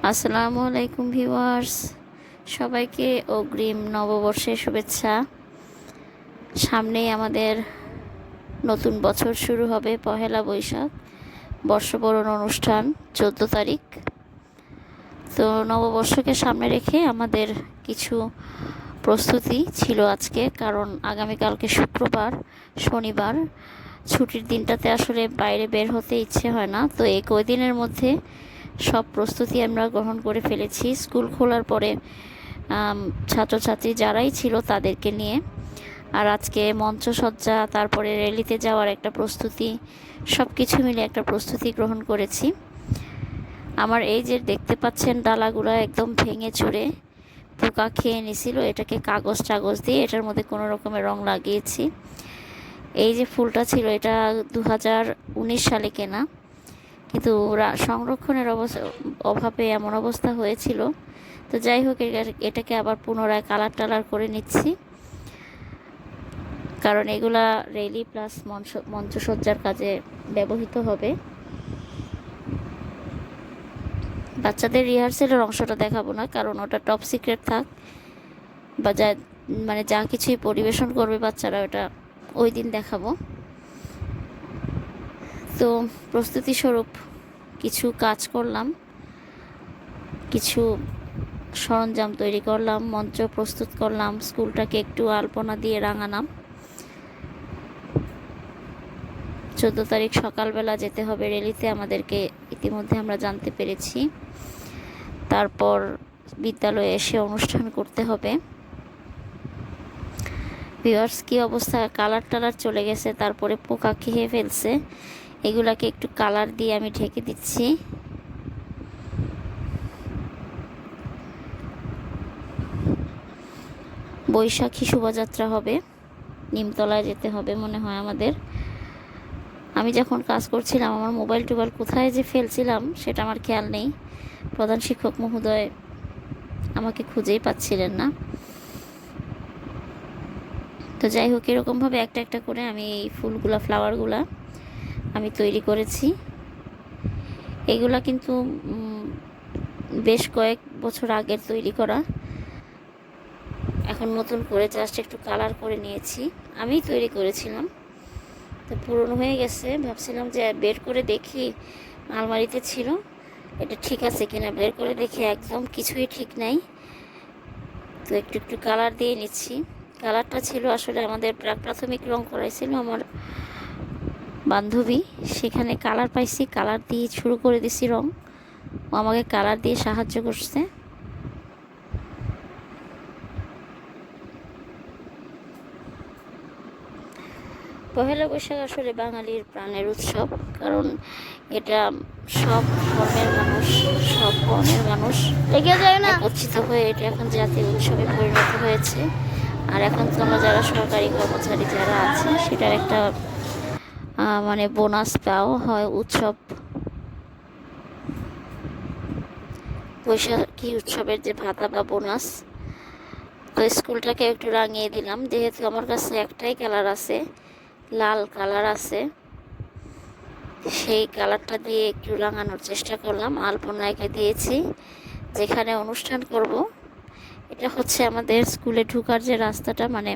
আসসালামু আলাইকুম ভিউয়ার্স, সবাইকে অগ্রিম নববর্ষের শুভেচ্ছা। সামনেই আমাদের নতুন বছর শুরু হবে, পহেলা বৈশাখ, বর্ষবরণ অনুষ্ঠান 14 তারিখ। তো নববর্ষকে সামনে রেখে আমাদের কিছু প্রস্তুতি ছিল আজকে, কারণ আগামীকালকে শুক্রবার, শনিবার ছুটির দিনটাতে আসলে বাইরে বের হতে ইচ্ছে হয় না। তো এই কয়দিনের মধ্যে সব প্রস্তুতি আমরা গ্রহণ করে ফেলেছি। স্কুল খোলার পরে ছাত্রছাত্রী যারাই ছিল তাদেরকে নিয়ে, আর আজকে মঞ্চসজ্জা, তারপরে র্যালিতে যাওয়ার একটা প্রস্তুতি, সব কিছু মিলে একটা প্রস্তুতি গ্রহণ করেছি। আমার এই যে দেখতে পাচ্ছেন ডালাগুলো একদম ভেঙে চুরে পোকা খেয়ে নিছিল, এটাকে কাগজ টাগজ দিয়ে এটার মধ্যে কোনো রকমের রং লাগিয়েছি। এই যে ফুলটা ছিল এটা 2019 সালে কেনা, কিন্তু সংরক্ষণের অভাবে এমন অবস্থা হয়েছিল। তো যাই হোক, এটাকে আবার পুনরায় কালার টালার করে নিচ্ছি, কারণ এগুলা রেলি প্লাস মঞ্চসজ্জার কাজে ব্যবহৃত হবে। বাচ্চাদের রিহার্সেলের অংশটা দেখাবো না, কারণ ওটা টপ সিক্রেট থাক, বা যা কিছুই পরিবেশন করবে বাচ্চারা ওটা ওই দিন দেখাবো। তো প্রস্তুতি স্বরূপ কিছু কাজ করলাম, কিছু সরঞ্জাম তৈরি করলাম, মঞ্চ প্রস্তুত করলাম, স্কুলটাকে একটু আলপনা দিয়ে রাঙালাম। 14 তারিখ সকালবেলা যেতে হবে র্যালিতে আমাদেরকে, ইতিমধ্যে আমরা জানতে পেরেছি। তারপর বিদ্যালয়ে এসে অনুষ্ঠান করতে হবে। ভিউয়ার্স, কি অবস্থা, কালার টালার চলে গেছে, তারপরে পোকা খেয়ে ফেলছে। এগুলাকে একটু কালার দিয়ে আমি ঢেকে দিচ্ছি। বৈশাখী শোভাযাত্রা হবে, নিমতলায় যেতে হবে মনে হয় আমাদের। আমি যখন কাজ করছিলাম আমার মোবাইল টোবাইল কোথায় যে ফেলছিলাম সেটা আমার খেয়াল নেই। প্রধান শিক্ষক মহোদয় আমাকে খুঁজেই পাচ্ছিলেন না। তো যাই হোক, এরকমভাবে একটা একটা করে আমি এই ফুলগুলা, ফ্লাওয়ারগুলা আমি তৈরি করেছি। এগুলা কিন্তু বেশ কয়েক বছর আগের তৈরি করা, এখন নতুন করে জাস্ট একটু কালার করে নিয়েছি। আমি তৈরি করেছিলাম, তো পুরনো হয়ে গেছে। ভাবছিলাম যে বের করে দেখি, আলমারিতে ছিল, এটা ঠিক আছে কিনা। বের করে দেখি একদম কিছুই ঠিক নাই। তো একটু একটু কালার দিয়ে নিচ্ছি। কালারটা ছিল আসলে আমাদের প্রাথমিক রং করাইছিল আমার বান্ধবী, সেখানে কালার পাইছি, কালার দিয়ে শুরু করে দিছি রং। ও আমাকে কালার দিয়ে সাহায্য করছে। পহেলা বৈশাখ আসলে বাঙালির প্রাণের উৎসব, কারণ এটা সব ধর্মের মানুষ, সব বর্ণের মানুষ একত্রিত হয়ে এটা এখন জাতীয় উৎসবে পরিণত হয়েছে। আর এখন তো আমরা যারা সরকারি কর্মচারী যারা আছে সেটার একটা মানে বোনাস পাওয়া হয় উৎসব, বৈশাখী উৎসবের যে ভাতা বা বোনাস। তো স্কুলটাকে একটু রাঙিয়ে দিলাম, যেহেতু আমার কাছে একটাই কালার আছে, লাল কালার আছে, সেই কালারটা দিয়ে একটু রাঙানোর চেষ্টা করলাম। আলপনা এঁকে দিয়েছি। যেখানে অনুষ্ঠান করব, এটা হচ্ছে আমাদের স্কুলে ঢোকার যে রাস্তাটা, মানে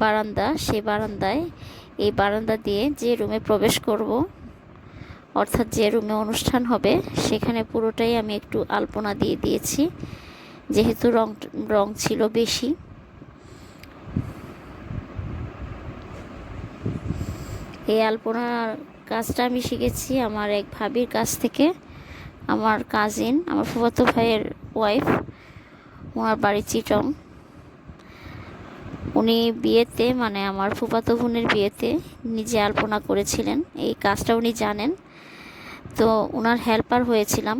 বারান্দা, সেই বারান্দায়, এই বারান্দা দিয়ে যে রুমে প্রবেশ করব, অর্থাৎ যে রুমে অনুষ্ঠান হবে, সেখানে পুরোটাই আমি একটু আলপনা দিয়ে দিয়েছি, যেহেতু রং ছিল বেশি। এই আলপনার কাজটা আমি শিখেছি আমার এক ভাবির কাছ থেকে। আমার কাজিন, আমার ফুফাতো ভাইয়ের ওয়াইফ, ওনার বাড়ি চিটং। উনি বিয়েতে, মানে আমার ফুফাতো বোনের বিয়েতে নিজে আলপনা করেছিলেন, এই কাজটা উনি জানেন। তো ওনার হেল্পার হয়েছিলাম,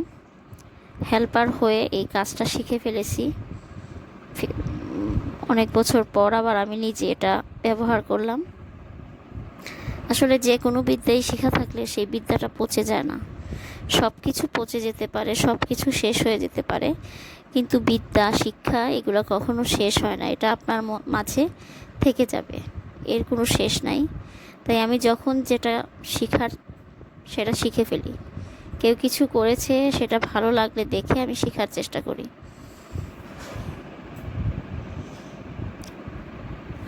হেল্পার হয়ে এই কাজটা শিখে ফেলেছি। অনেক বছর পর আবার আমি নিজে এটা ব্যবহার করলাম। আসলে যে কোনো বিদ্যাই শেখা থাকলে সেই বিদ্যাটা পচে যায় না। সব কিছু পচে যেতে পারে, সব কিছু শেষ হয়ে যেতে পারে, কিন্তু বিদ্যা, শিক্ষা এগুলো কখনো শেষ হয় না। এটা আপনার মাঝে থেকে যাবে, এর কোনো শেষ নাই। তাই আমি যখন যেটা শেখার সেটা শিখে ফেলি, কেউ কিছু করেছে সেটা ভালো লাগলে দেখে আমি শেখার চেষ্টা করি।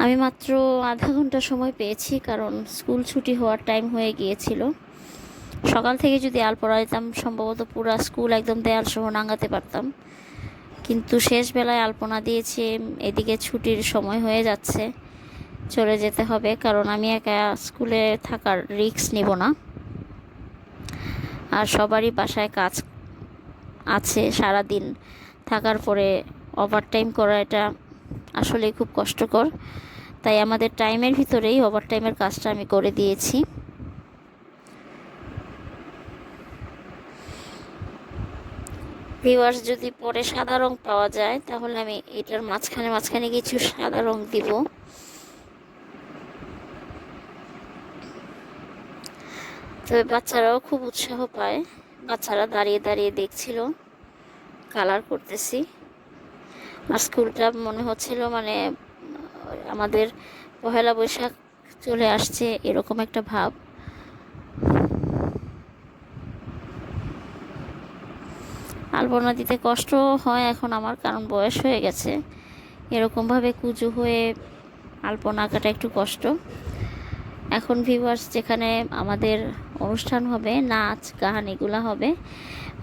আমি মাত্র আধা ঘন্টা সময় পেয়েছি, কারণ স্কুল ছুটি হওয়ার টাইম হয়ে গিয়েছিল। সকাল থেকে যদি আলপনা দিতাম সম্ভবত পুরো স্কুল একদম দেয়াল সহ নাঙাতে পারতাম, কিন্তু শেষ বেলায় আলপনা দিয়েছি। এদিকে ছুটির সময় হয়ে যাচ্ছে, চলে যেতে হবে, কারণ আমি একা স্কুলে থাকার রিস্ক নিব না। আর সবারই বাসায় কাজ আছে, সারা দিন থাকার পরে ওভারটাইম করা এটা আসলে খুব কষ্টকর। তাই আমাদের টাইমের ভিতরেই ওভারটাইমের কাজটা আমি করে দিয়েছি। ভিউয়ার্স, যদি পরে সাদা রং পাওয়া যায় তাহলে আমি এটার মাঝখানে মাঝখানে কিছু সাদা রং দিব। তবে বাচ্চারাও খুব উৎসাহ পায়, বাচ্চারা দাঁড়িয়ে দাঁড়িয়ে দেখছিল কালার করতেছি। আর স্কুলটা মনে হচ্ছিল মানে আমাদের পহেলা বৈশাখ চলে আসছে এরকম একটা ভাব। আলপনা দিতে কষ্ট হয় এখন আমার, কারণ বয়স হয়ে গেছে। এরকমভাবে কুঁজো হয়ে আলপনা আঁকাটা একটু কষ্ট। এখন ভিউয়ার্স, যেখানে আমাদের অনুষ্ঠান হবে, নাচ গান এগুলো হবে,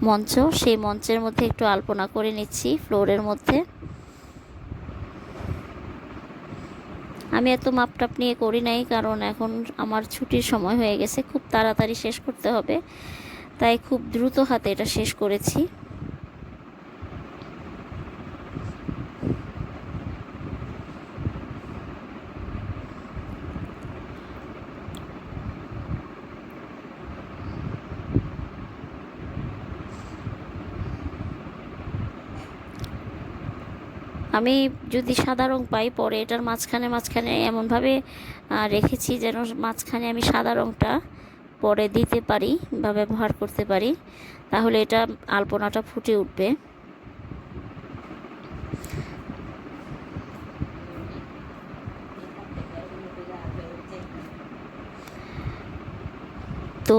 মঞ্চ, সেই মঞ্চের মধ্যে একটু আলপনা করে নিচ্ছি ফ্লোরের মধ্যে। আমি এত মাপটাপ নিয়ে করি নাই, কারণ এখন আমার ছুটির সময় হয়ে গেছে, খুব তাড়াতাড়ি শেষ করতে হবে, তাই খুব দ্রুত হাতে এটা শেষ করেছি। আমি যদি সাদা রং পাই পরে এটার মাঝখানে মাঝখানে এমনভাবে রেখেছি যেন মাঝখানে আমি সাদা রংটা পরে দিতে পারি বা ব্যবহার করতে পারি, তাহলে এটা আলপনাটা ফুটে উঠবে। তো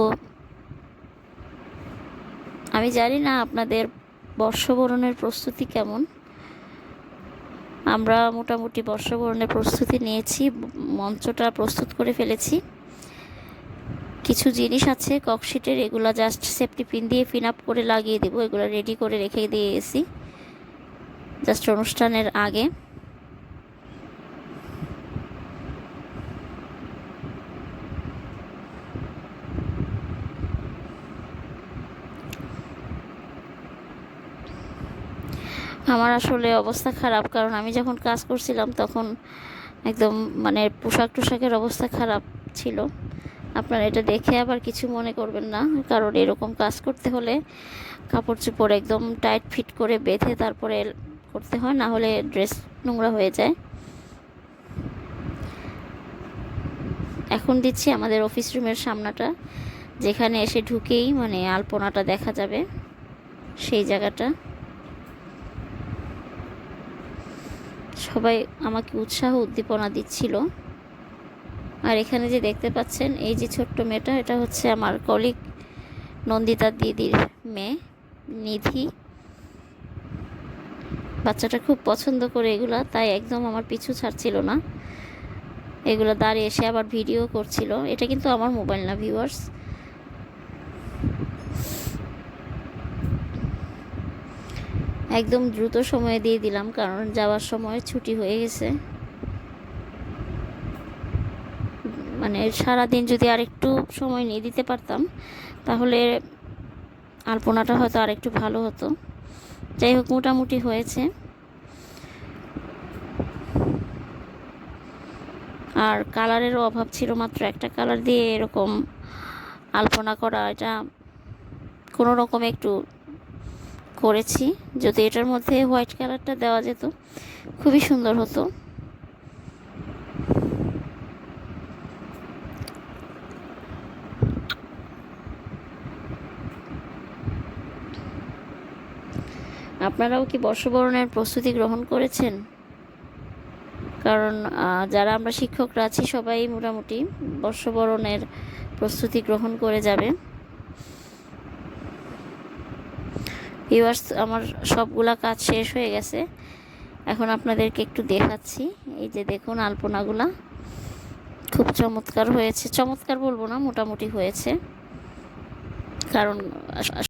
আমি জানি না আপনাদের বর্ষবরণের প্রস্তুতি কেমন। আমরা মোটামুটি বর্ষবরণের প্রস্তুতি নিয়েছি, মঞ্চটা প্রস্তুত করে ফেলেছি। কিছু জিনিস আছে ককশিটের, এগুলো জাস্ট সেফটি পিন দিয়ে পিন আপ করে লাগিয়ে দেবো। এগুলো রেডি করে রেখে দিয়ে গেছি জাস্ট অনুষ্ঠানের আগে। আমার আসলে অবস্থা খারাপ, কারণ আমি যখন কাজ করছিলাম তখন একদম মানে পোশাক টোশাকের অবস্থা খারাপ ছিল। আপনারা এটা দেখে আবার কিছু মনে করবেন না, কারণ এরকম কাজ করতে হলে কাপড় চোপড় একদম টাইট ফিট করে বেঁধে তারপরে করতে হয়, না হলে ড্রেস নোংরা হয়ে যায়। এখন দিচ্ছি আমাদের অফিস রুমের সামনাটা, যেখানে এসে ঢুকেই মানে আলপনাটা দেখা যাবে, সেই জায়গাটা। সবাই আমাকে উৎসাহ উদ্দীপনা দিচ্ছিল। আর এখানে যে দেখতে পাচ্ছেন এই যে ছোট্ট মেয়েটা, এটা হচ্ছে আমার কলিগ নন্দিতা দিদির মেয়ে নিধি। বাচ্চাটা খুব পছন্দ করে এগুলা, তাই একদম আমার পিছু ছাড়ছিল না, এগুলো দাঁড়িয়ে এসে আবার ভিডিও করছিল। এটা কিন্তু আমার মোবাইল না ভিউয়ার্স। একদম দ্রুত সময়ে দিয়ে দিলাম, কারণ যাওয়ার সময় ছুটি হয়ে গেছে। মানে সারাদিন যদি আরেকটু সময় নিয়ে দিতে পারতাম তাহলে আলপনাটা হয়তো আরেকটু ভালো হতো। যাই হোক, মোটামুটি হয়েছে। আর কালারেরও অভাব ছিল, মাত্র একটা কালার দিয়ে এরকম আলপনা করা, এটা কোনো রকম একটু করেছি। যদি এটার মধ্যে হোয়াইট কালারটা দেওয়া যেত খুবই সুন্দর হতো। আপনারাও কি বর্ষবরণের প্রস্তুতি গ্রহণ করেছেন? কারণ যারা আমরা শিক্ষকরা আছি সবাই মোটামুটি বর্ষবরণের প্রস্তুতি গ্রহণ করে যাবে। ভিউয়ার্স, আমার সবগুলা কাজ শেষ হয়ে গেছে। এখন আপনাদেরকে একটু দেখাচ্ছি। এই যে দেখুন, আলপনাগুলা খুব চমৎকার হয়েছে। চমৎকার বলবো না, মোটামুটি হয়েছে, কারণ